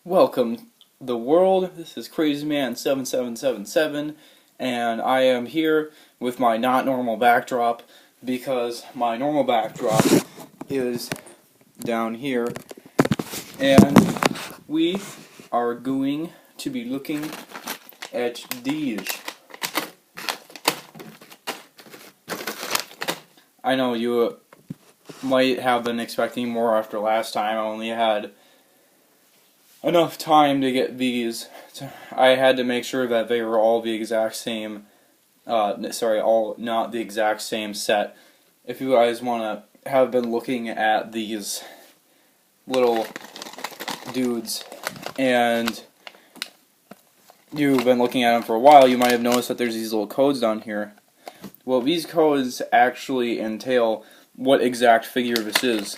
Welcome the world. This is Crazy Man 7777 and I am here with my not normal backdrop because my normal backdrop is down here and we are going to be looking at these. I know you might have been expecting more after last time. I only had enough time to get these. I had to make sure that they were all the exact same, all not the exact same set. If you guys want to have been looking at these little dudes and you've been looking at them for a while, you might have noticed that there's these little codes down here. Well, these codes actually entail what exact figure this is.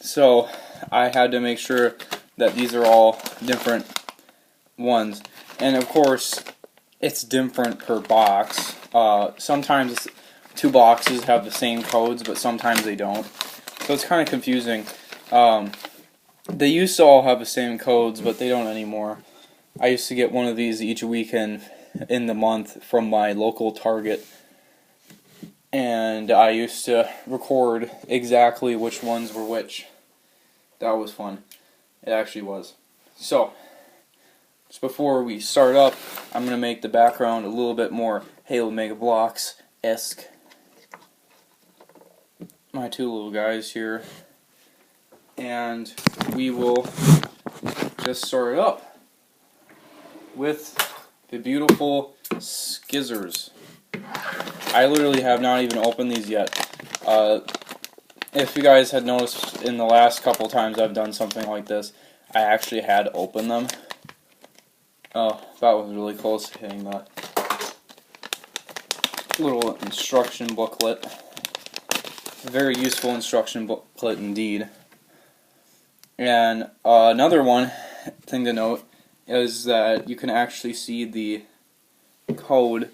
So I had to make sure that these are all different ones. And of course, it's different per box. Sometimes two boxes have the same codes, but sometimes they don't. So it's kind of confusing. They used to all have the same codes, but they don't anymore. I used to get one of these each weekend in the month from my local Target. And I used to record exactly which ones were which. That was fun. It actually was. So, just before we start up, I'm going to make the background a little bit more Halo Mega Bloks-esque. My two little guys here. And we will just start up with the beautiful Skizzers. I literally have not even opened these yet. If you guys had noticed in the last couple times I've done something like this, I actually had opened them. Oh, that was really close to hitting the little instruction booklet. Very useful instruction booklet indeed. And another thing to note is that you can actually see the code,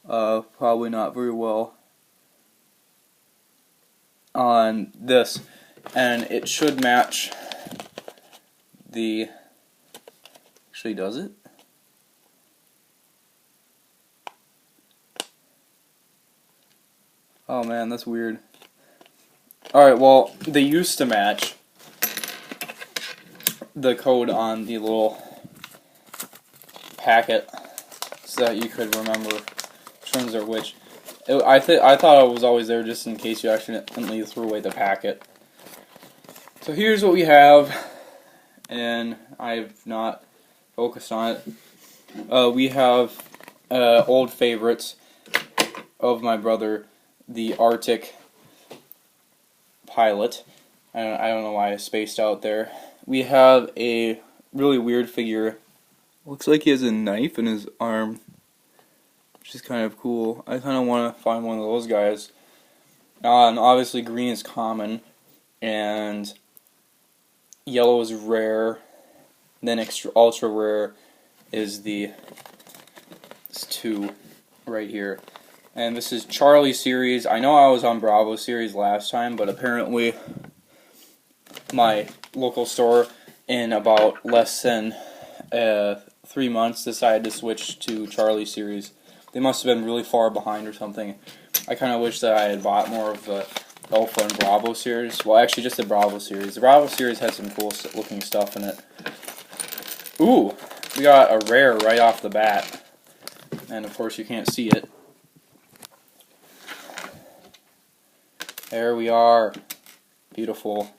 probably not very well, on this, and it should match the, actually does it? Oh man, that's weird. Alright, well, they used to match the code on the little packet so that you could remember which ones are which. I thought it was always there just in case you accidentally threw away the packet. So here's what we have, and I've not focused on it. We have old favorites of my brother, the Arctic pilot. I don't know why I spaced out there. We have a really weird figure. Looks like he has a knife in his arm, which is kind of cool. I kind of want to find one of those guys. And obviously green is common, and yellow is rare. Then ultra rare is this 2 right here. And this is Charlie series. I know I was on Bravo series last time, but apparently my local store in about less than 3 months decided to switch to Charlie series. They must have been really far behind or something. I kind of wish that I had bought more of the Alpha and Bravo series. Well, actually, just the Bravo series. The Bravo series had some cool looking stuff in it. Ooh, we got a rare right off the bat. And of course, you can't see it. There we are. Beautiful.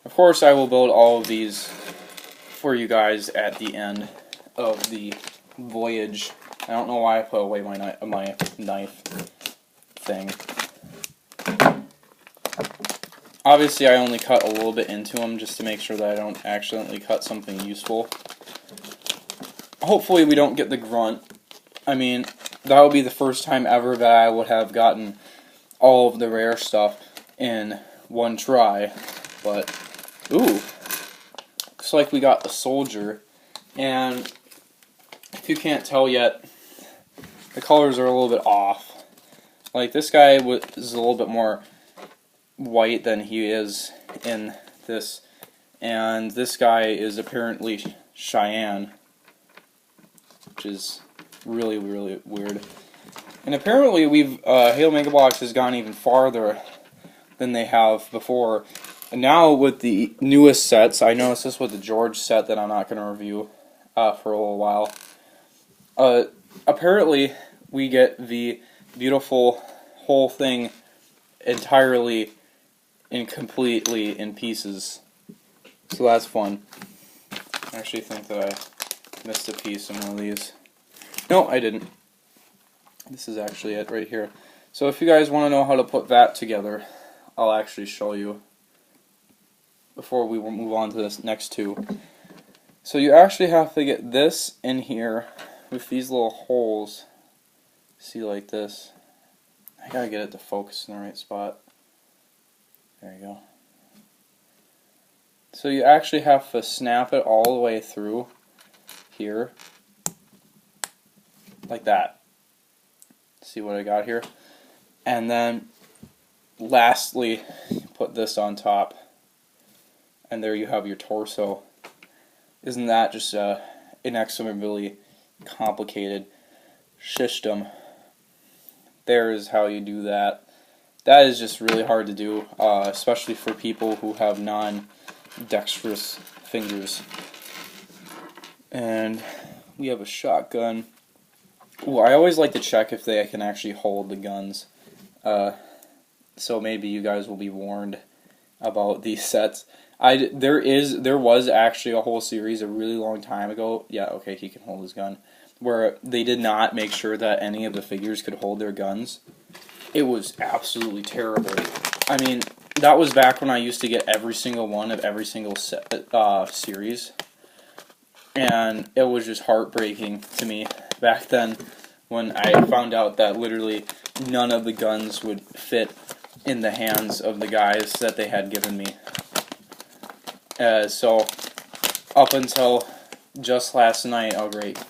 Of course, I will build all of these for you guys at the end of the voyage. I don't know why I put away my knife thing. Obviously, I only cut a little bit into them just to make sure that I don't accidentally cut something useful. Hopefully, we don't get the grunt. I mean, that would be the first time ever that I would have gotten all of the rare stuff in one try. But, ooh, looks like we got the soldier. And if you can't tell yet, the colors are a little bit off. Like, this guy is a little bit more white than he is in this and this guy is apparently Cheyenne, which is really, really weird. And apparently Halo Mega Bloks has gone even farther than they have before. And now with the newest sets, I noticed this with the George set that I'm not going to review for a little while. Apparently we get the beautiful whole thing entirely and completely in pieces. So that's fun. I actually think that I missed a piece in one of these. No, I didn't. This is actually it right here. So if you guys want to know how to put that together, I'll actually show you before we move on to this next two. So you actually have to get this in here with these little holes. See, like this. I gotta get it to focus in the right spot. There you go. So you actually have to snap it all the way through here. Like that. See what I got here? And then lastly, put this on top. And there you have your torso. Isn't that just an inexorably complicated system? There is how you do that. That is just really hard to do, especially for people who have non-dexterous fingers. And we have a shotgun. Ooh, I always like to check if they can actually hold the guns. So maybe you guys will be warned about these sets. There was actually a whole series a really long time ago. Yeah, okay, he can hold his gun. Where they did not make sure that any of the figures could hold their guns. It was absolutely terrible. I mean, that was back when I used to get every single one of every single series. And it was just heartbreaking to me back then when I found out that literally none of the guns would fit in the hands of the guys that they had given me. So, up until just last night, oh great.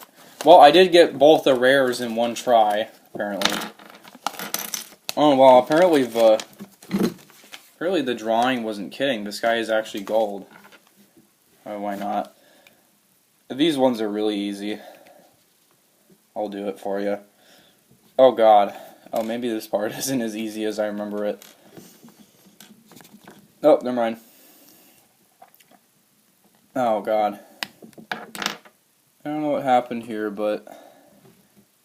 Well, I did get both the rares in one try, apparently. Oh, well, apparently the drawing wasn't kidding. This guy is actually gold. Oh, why not? These ones are really easy. I'll do it for you. Oh god. Oh, maybe this part isn't as easy as I remember it. Oh, never mind. Oh god. I don't know what happened here, but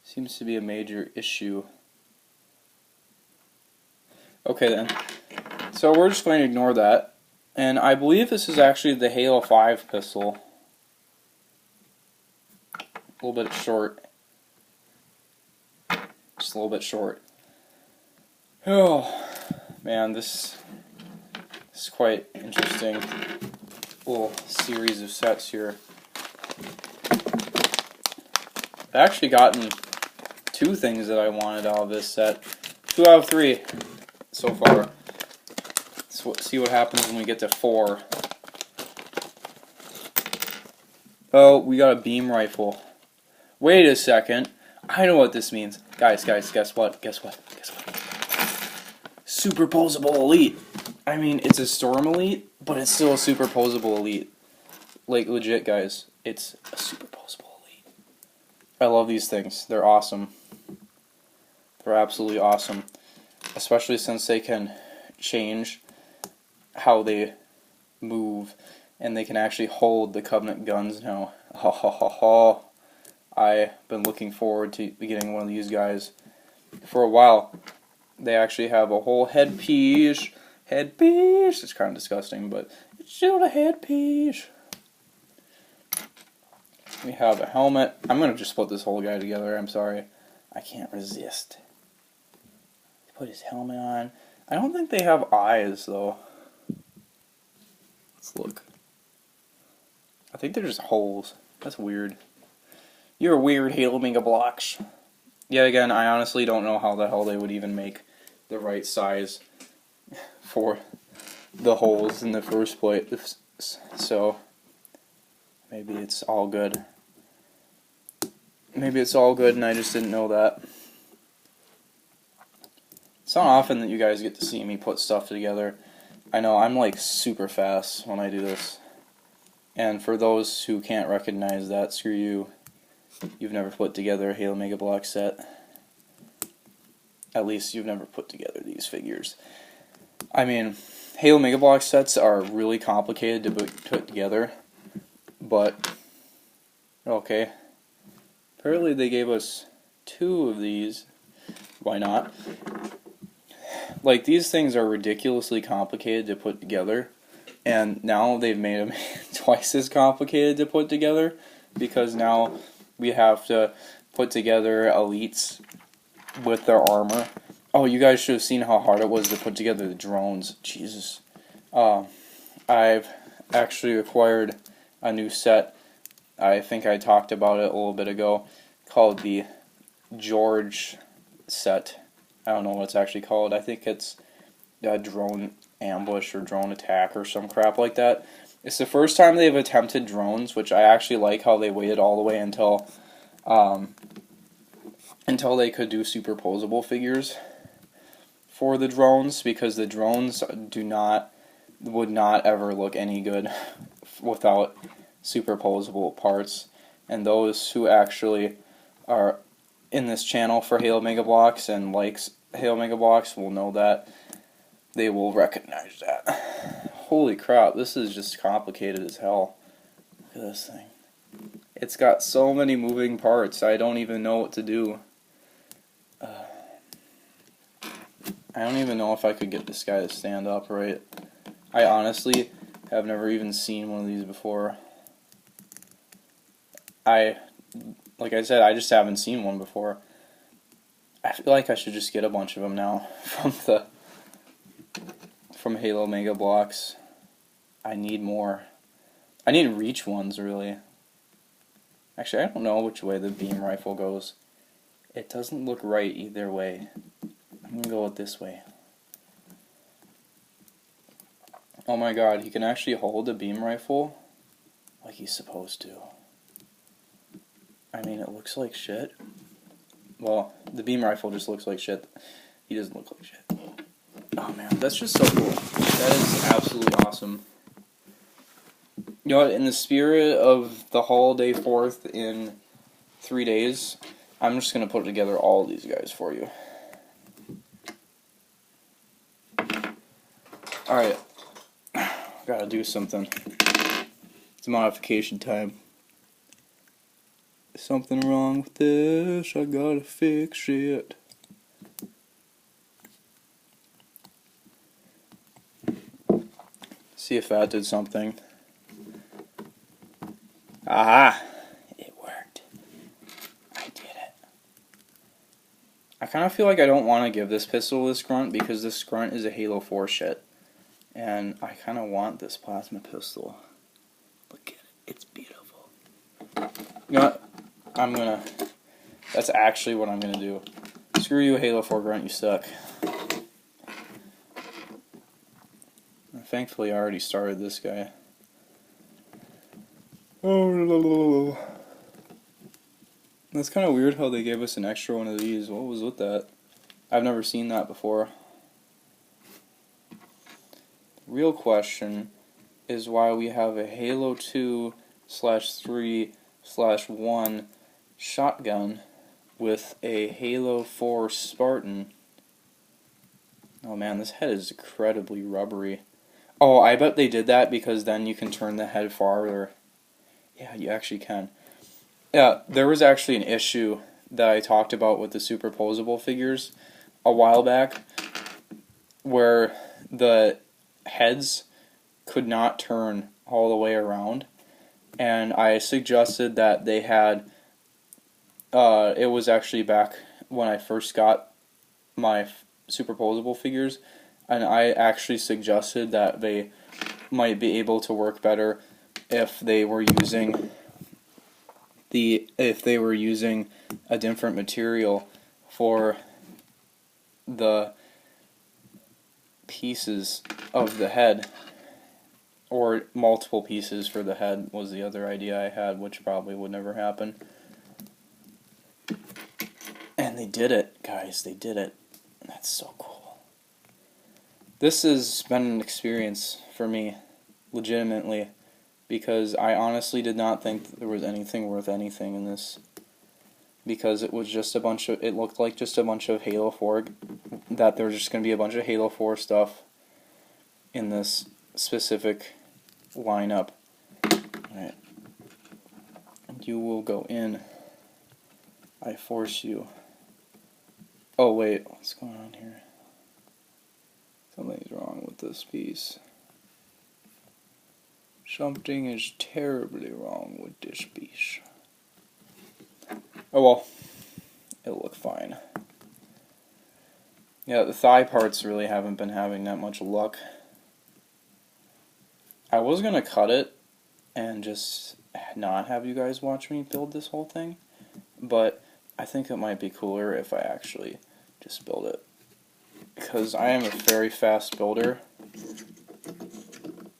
seems to be a major issue. Okay then. So we're just going to ignore that. And I believe this is actually the Halo 5 pistol. A little bit short. Just a little bit short. Oh, man, this is quite interesting. Little series of sets here. I've actually gotten 2 things that I wanted out of this set. 2 out of 3 so far. So see what happens when we get to 4. Oh, we got a beam rifle. Wait a second. I know what this means. Guys, guess what? Guess what? Superposable Elite. I mean, it's a Storm Elite, but it's still a Superposable Elite. Like, legit, guys. It's a Superposable Elite. I love these things. They're awesome. They're absolutely awesome. Especially since they can change how they move, and they can actually hold the Covenant guns now. Ha ha ha ha. I've been looking forward to getting one of these guys for a while. They actually have a whole headpiece. Headpiece! It's kind of disgusting, but it's still a headpiece. We have a helmet. I'm going to just put this whole guy together. I'm sorry. I can't resist. Put his helmet on. I don't think they have eyes, though. Let's look. I think they're just holes. That's weird. You're weird, Halo Mega Bloks. Yet again, I honestly don't know how the hell they would even make the right size for the holes in the first place. So, maybe it's all good. Maybe it's all good and I just didn't know that. It's not often that you guys get to see me put stuff together. I know, I'm like super fast when I do this. And for those who can't recognize that, screw you. You've never put together a Halo Mega Block set. At least you've never put together these figures. I mean, Halo Mega Block sets are really complicated to put together, but okay. Apparently they gave us 2 of these. Why not? Like, these things are ridiculously complicated to put together, and now they've made them twice as complicated to put together, because now we have to put together elites with their armor. Oh, you guys should have seen how hard it was to put together the drones. Jesus. I've actually acquired a new set. I think I talked about it a little bit ago, called the George set. I don't know what it's actually called. I think it's a drone ambush or drone attack or some crap like that. It's the first time they've attempted drones, which I actually like how they waited all the way until they could do superposable figures for the drones, because the drones would not ever look any good without superposable parts. And those who actually are in this channel for Halo Mega Blocks and likes Halo Mega Blocks will know that. They will recognize that. Holy crap, this is just complicated as hell. Look at this thing. It's got so many moving parts, I don't even know what to do. I don't even know if I could get this guy to stand up right. I honestly have never even seen one of these before. Like I said, I just haven't seen one before. I feel like I should just get a bunch of them now from Halo Mega Blocks. I need more. I need reach ones, really. Actually, I don't know which way the beam rifle goes. It doesn't look right either way. I'm gonna go with this way. Oh my god, he can actually hold a beam rifle like he's supposed to. I mean, it looks like shit. Well, the beam rifle just looks like shit. He doesn't look like shit. Oh man, that's just so cool. That is absolutely awesome. You know what, in the spirit of the holiday 4th in 3 days, I'm just going to put together all of these guys for you. Alright, gotta do something. It's modification time. Something wrong with this, I gotta fix it. See if that did something. Aha! It worked. I did it. I kind of feel like I don't want to give this pistol this grunt, because this grunt is a Halo 4 shit. And I kind of want this plasma pistol. Look at it. It's beautiful. You know what? That's actually what I'm gonna do. Screw you, Halo 4 grunt, you suck. And thankfully, I already started this guy. Oh, that's kind of weird how they gave us an extra one of these. What was with that? I've never seen that before. The real question is why we have a Halo 2/3/1 shotgun with a Halo 4 Spartan. Oh man, this head is incredibly rubbery. Oh, I bet they did that because then you can turn the head farther. Yeah, you actually can. Yeah, there was actually an issue that I talked about with the superposable figures a while back, where the heads could not turn all the way around, and I suggested that they had, it was actually back when I first got my superposable figures, and I actually suggested that they might be able to work better if they were using a different material for the pieces of the head, or multiple pieces for the head was the other idea I had, which probably would never happen. And they did it, guys, they did it. That's so cool. This has been an experience for me, legitimately. because I honestly did not think that there was anything worth anything in this, because it was just a bunch of, it looked like just a bunch of Halo 4, that there was just going to be a bunch of Halo 4 stuff in this specific lineup. Alright. You will go in. I force you. Oh wait, what's going on here? Something's wrong with this piece. Something is terribly wrong with this piece. Oh well, it'll look fine. Yeah, the thigh parts really haven't been having that much luck. I was gonna cut it and just not have you guys watch me build this whole thing, but I think it might be cooler if I actually just build it, because I am a very fast builder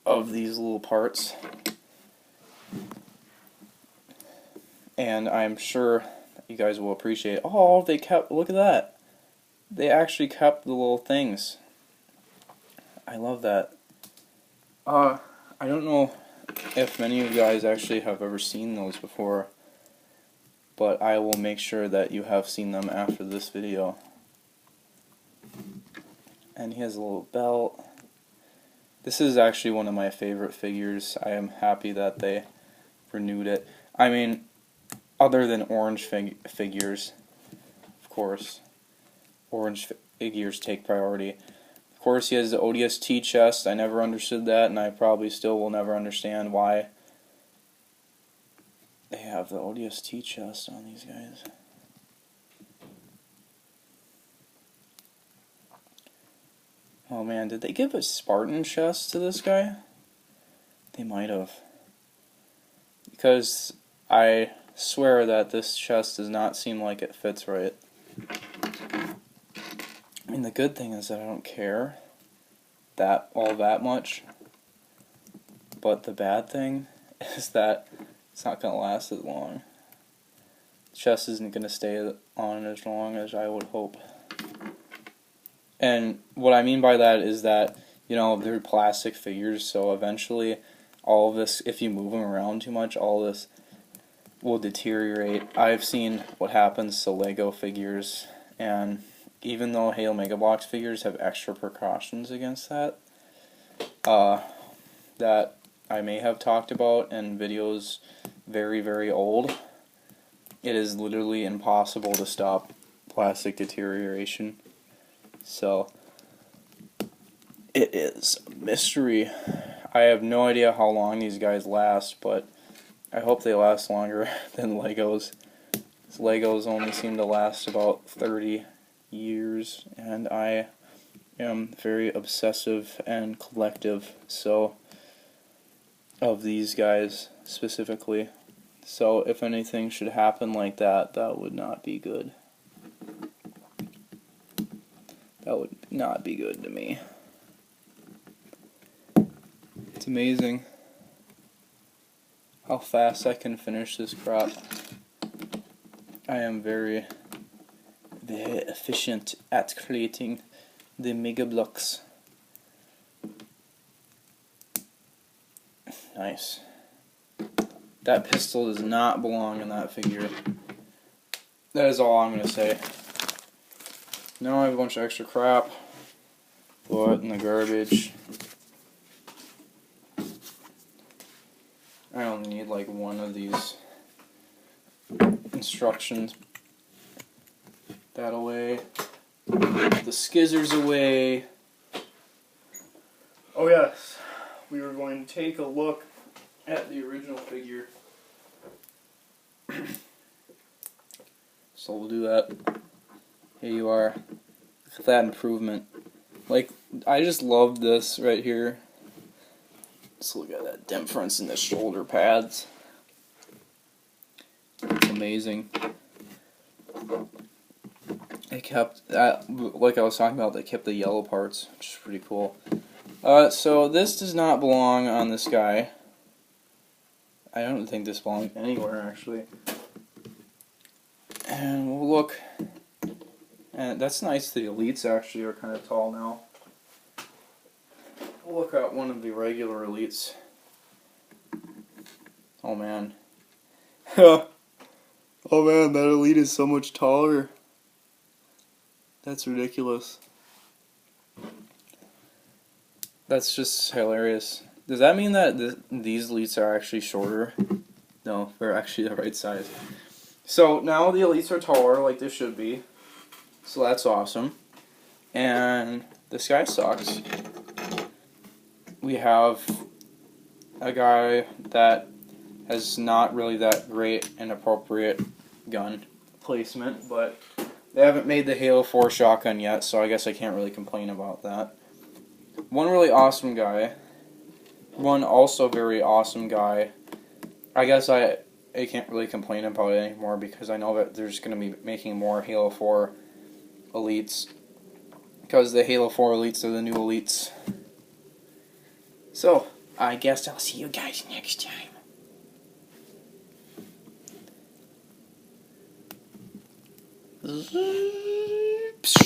of these little parts, and I'm sure you guys will appreciate. Oh, they kept, look at that, they actually kept the little things. I love that. I don't know if many of you guys actually have ever seen those before, but I will make sure that you have seen them after this video. And he has a little belt. This is actually one of my favorite figures. I am happy that they renewed it. I mean, other than orange figures, of course. Orange figures take priority. Of course, he has the ODST chest. I never understood that, and I probably still will never understand why they have the ODST chest on these guys. Oh man, did they give a Spartan chest to this guy? They might have. Because I swear that this chest does not seem like it fits right. I mean, the good thing is that I don't care all that much, but the bad thing is that it's not going to last as long. The chest isn't going to stay on as long as I would hope. And what I mean by that is that, you know, they're plastic figures, so eventually all of this, if you move them around too much, all this will deteriorate. I've seen what happens to Lego figures, and even though Halo Mega Bloks figures have extra precautions against that, that I may have talked about in videos very, very old, it is literally impossible to stop plastic deterioration. So, it is a mystery. I have no idea how long these guys last, but I hope they last longer than Legos. Legos only seem to last about 30 years, and I am very obsessive and collective, so, of these guys specifically. So if anything should happen like that, that would not be good. That would not be good to me. It's amazing how fast I can finish this crop. I am very, very efficient at creating the Mega Bloks. Nice. That pistol does not belong in that figure. That is all I'm going to say. Now I have a bunch of extra crap. Throw it in the garbage. I only need like one of these instructions. That away. The skizzers away. Oh yes, we were going to take a look at the original figure. So we'll do that. Here you are. Look at that improvement. Like, I just love this right here. Just look at that difference in the shoulder pads. It's amazing. They kept that, like I was talking about, they kept the yellow parts, which is pretty cool. So this does not belong on this guy. I don't think this belongs anywhere, actually. And we'll look. And that's nice, the elites actually are kind of tall now. We'll look at one of the regular elites. Oh man. Oh man, that elite is so much taller. That's ridiculous. That's just hilarious. Does that mean that these elites are actually shorter? No, they're actually the right size. So now the elites are taller like they should be. So that's awesome. And this guy sucks. We have a guy that has not really that great and appropriate gun placement, but they haven't made the Halo 4 shotgun yet, so I guess I can't really complain about that. One really awesome guy. One also very awesome guy. I guess I can't really complain about it anymore because I know that they're just going to be making more Halo 4 elites. Because the Halo 4 elites are the new elites. So, I guess I'll see you guys next time.